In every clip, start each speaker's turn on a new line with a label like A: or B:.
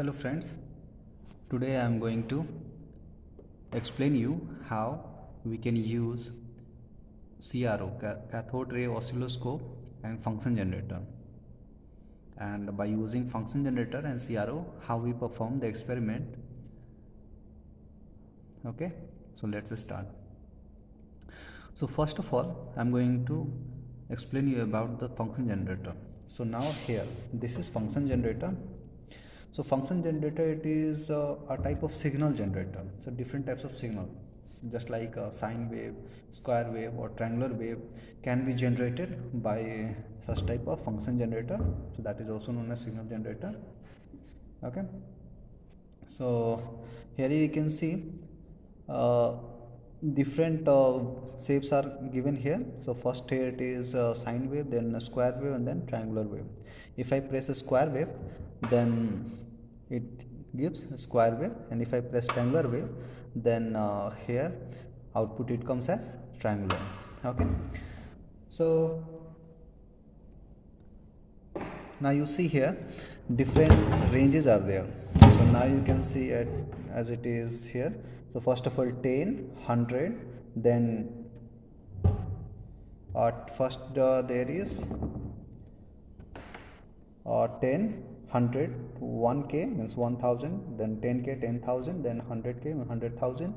A: Hello friends, today I am going to explain you how we can use CRO, cathode ray oscilloscope, and function generator, and by using function generator and CRO how we perform the experiment. Okay, so let's start. So first of all I'm going to explain you about the function generator. So now here this is function generator. So function generator, it is a type of signal generator. So different types of signal, just like a sine wave, square wave, or triangular wave can be generated by such type of function generator. So that is also known as signal generator. Okay, so here you can see uh, different shapes are given here. So first here it is sine wave, then a square wave, and then triangular wave. If I press a square wave, then it gives a square wave, and if I press triangular wave, then here output it comes as triangular. Okay, so now you see here different ranges are there. So now you can see it as it is here. So first of all 10, 100, then first there is 10, 100, 1k means 1000, then 10k 10,000, then 100k 100,000,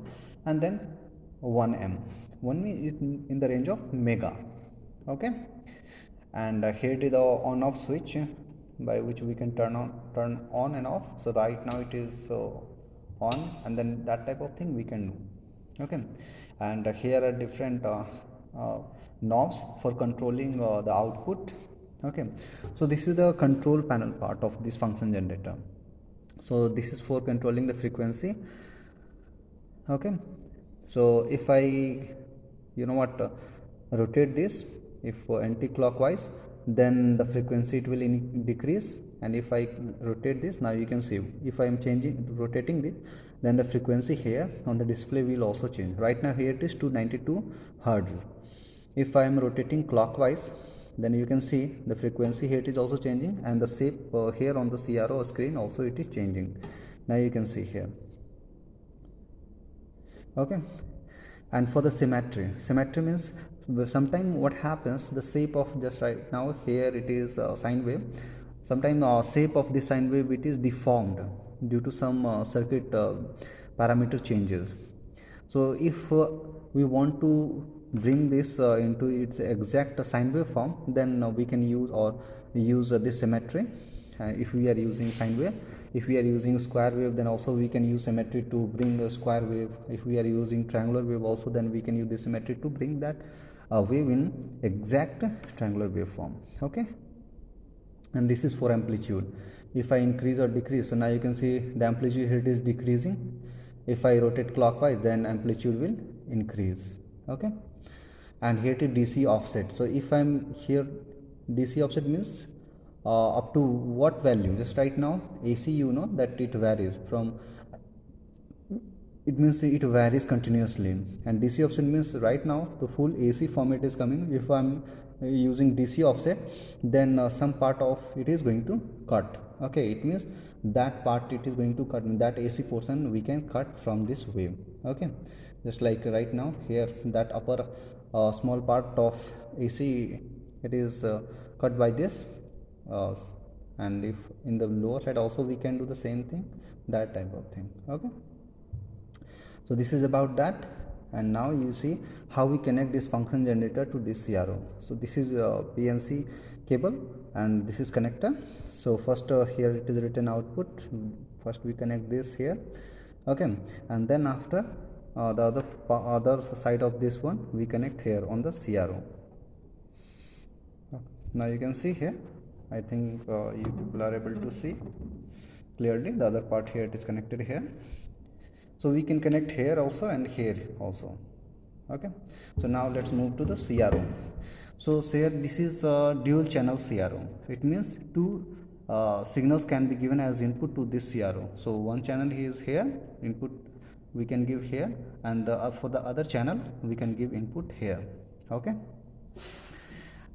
A: and then 1m. 1 is in the range of mega. Okay, and here it is the on off switch by which we can turn on and off. So right now it is on, and then that type of thing we can do. Okay, and here are different knobs for controlling the output. Okay, so this is the control panel part of this function generator. So this is for controlling the frequency. Okay, so if I rotate this, if anti-clockwise, then the frequency it will decrease, and if I rotate this, now you can see if I am rotating this, then the frequency here on the display will also change. Right now here it is 292 hertz. If I am rotating clockwise, then you can see the frequency here it is also changing, and the shape here on the CRO screen also it is changing. Now you can see here. Okay, and for the symmetry means sometimes what happens, the shape of, just right now here it is sine wave, sometimes shape of the sine wave it is deformed due to some circuit parameter changes. So if we want to bring this into its exact sine wave form, then we can use this symmetry. If we are using sine wave, if we are using square wave, then also we can use symmetry to bring a square wave. If we are using triangular wave also, then we can use the symmetry to bring that wave in exact triangular wave form. Okay, and this is for amplitude. If I increase or decrease, so now you can see the amplitude here it is decreasing. If I rotate clockwise, then amplitude will increase. Okay, and here it is DC offset. So if I'm here, DC offset means up to what value. Just right now AC, you know that it varies from, it means it varies continuously, and DC offset means right now the full AC format is coming. If I'm using DC offset, then some part of it is going to cut. Okay, it means that part it is going to cut, that AC portion we can cut from this wave. Okay, just like right now here that upper small part of AC it is cut by this, and if in the lower side also we can do the same thing, that type of thing. Okay, so this is about that. And now you see how we connect this function generator to this CRO. So this is PNC cable, and this is connector. So first here it is written output, first we connect this here. Okay, and then after the other side of this one we connect here on the CRO. Now you can see here, I think you people are able to see clearly the other part here it is connected here. So we can connect here also and here also. Okay, so now let's move to the CRO. So here this is a dual channel CRO. It means two signals can be given as input to this CRO. So one channel is here, input we can give here, and for the other channel we can give input here. Okay,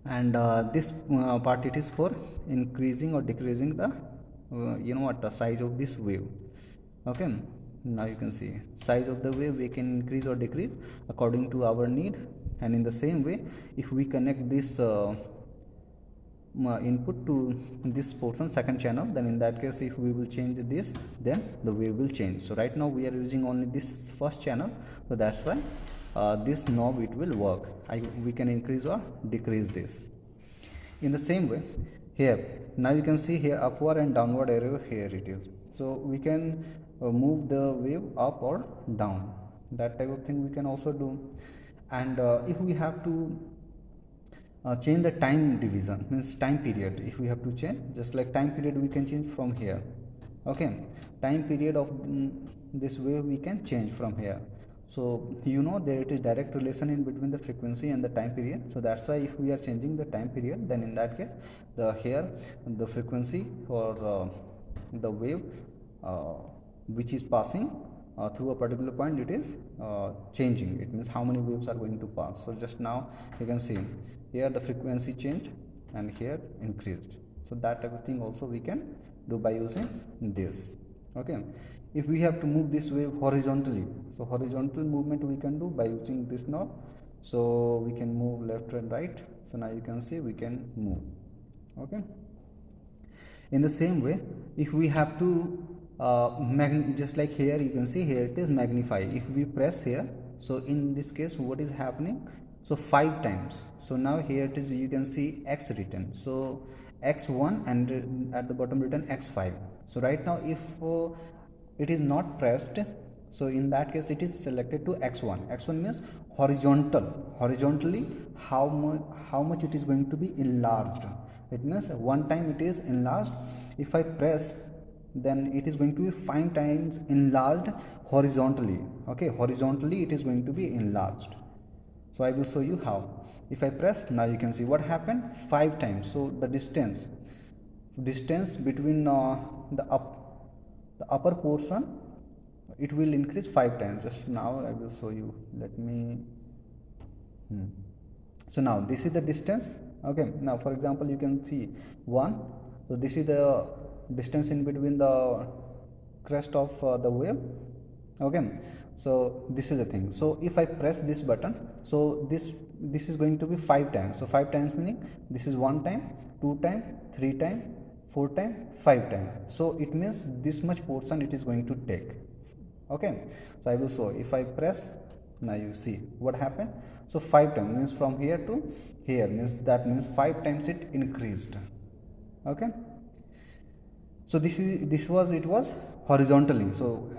A: and this part it is for increasing or decreasing the you know what, the size of this wave. Okay, now you can see size of the wave we can increase or decrease according to our need. And in the same way, if we connect this input to this portion second channel, then in that case if we will change this, then the wave will change. So right now we are using only this first channel, so that's why this knob it will work. We can increase or decrease this. In the same way here, now you can see here upward and downward arrow, here it is. So we can move the wave up or down, that type of thing we can also do. And if we have to change the time division, means time period, if we have to change, just like time period we can change from here. Okay, time period of this wave we can change from here. So you know there it is direct relation in between the frequency and the time period. So that's why if we are changing the time period, then in that case the here the frequency or the wave which is passing through a particular point, it is changing. It means how many waves are going to pass. So just now you can see here the frequency changed and here increased. So that type of thing also we can do by using this. Okay, if we have to move this wave horizontally, so horizontal movement we can do by using this knob. So we can move left and right. So now you can see we can move. Okay, in the same way, if we have to just like here you can see here it is magnify. If we press here, so in this case what is happening, so 5 times. So now here it is, you can see x written, so x1 and at the bottom written x5. So right now if it is not pressed, so in that case it is selected to x1. x1 means horizontally how much it is going to be enlarged. It means one time it is enlarged. If I press, then it is going to be 5 times enlarged horizontally. Okay, horizontally it is going to be enlarged. So I will show you how. If I press, now you can see what happened, 5 times. So the distance between the upper portion, it will increase 5 times. Just now I will show you. Let me so now this is the distance. Okay, now for example you can see 1. So this is the distance in between the crest of the wave. Okay, so this is the thing. So if I press this button, so this is going to be 5 times. So 5 times meaning this is 1 time, 2 time, 3 time, 4 time, 5 time. So it means this much portion it is going to take. Okay, so I will show. If I press, now you see what happened. So 5 times means from here to here, means that means 5 times it increased. Okay, so it was horizontally. So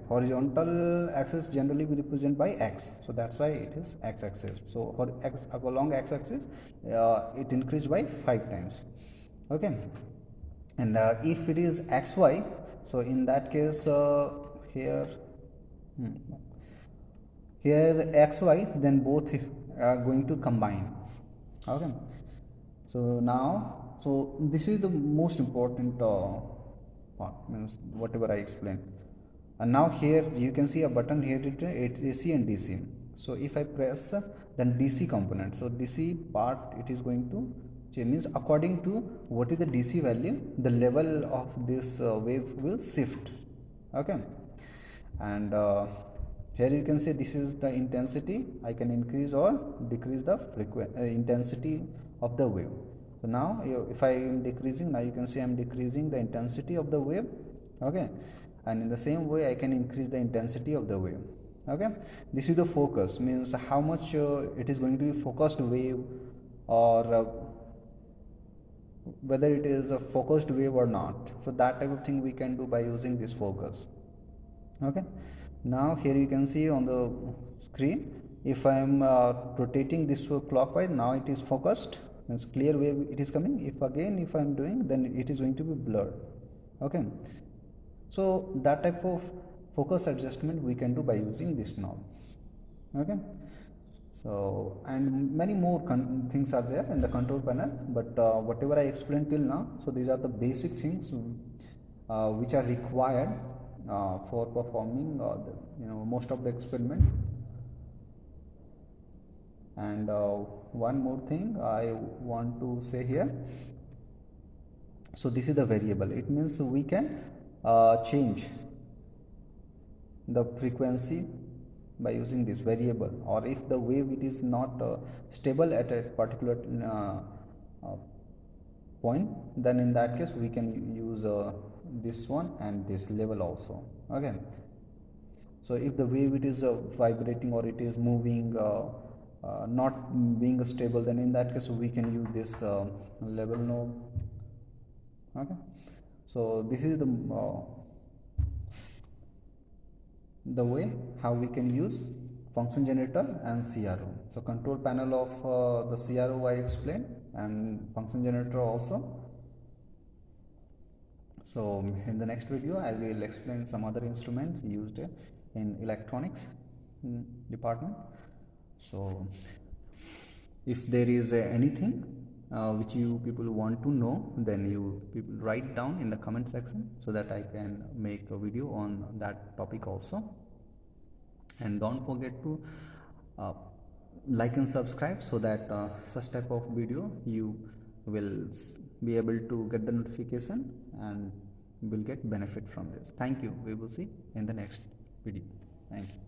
A: horizontal axis generally we represent by x, so that's why it is x axis. So for x along x axis it increased by 5 times. Okay, and if it is xy, so in that case here xy, then both are going to combine. Okay, so now, so this is the most important part, means whatever I explained. And now here you can see a button here written AC and DC. So if I press, then DC component, so DC part it is going to change, means according to what is the DC value, the level of this wave will shift. Okay, and here you can see this is the intensity. I can increase or decrease the intensity of the wave. So now if I am decreasing, now you can see I am decreasing the intensity of the wave. Okay, and in the same way I can increase the intensity of the wave. Okay, this is the focus, means how much it is going to be focused wave, or whether it is a focused wave or not. So that type of thing we can do by using this focus. Okay, now here you can see on the screen, if I am rotating this clockwise, now it is focused, means clear wave it is coming. If I am doing, then it is going to be blurred. Okay, so that type of focus adjustment we can do by using this knob. Okay, so and many more things are there in the control panel, but whatever I explained till now, so these are the basic things which are required for performing most of the experiment. And one more thing I want to say here, So this is the variable. It means we can change the frequency by using this variable, or if the wave it is not stable at a particular uh, point, then in that case we can use this one and this level also. Okay, so if the wave it is vibrating or it is moving not being stable, then in that case we can use this level knob. Okay, so this is the way how we can use function generator and CRO. So control panel of the CRO I explained, and function generator also. So in the next video I will explain some other instruments used in electronics department. So if there is anything which you people want to know, then you people write down in the comment section so that I can make a video on that topic also. And don't forget to uh, like and subscribe so that such type of video you will be able to get the notification and will get benefit from this. Thank you. We will see in the next video. Thank you.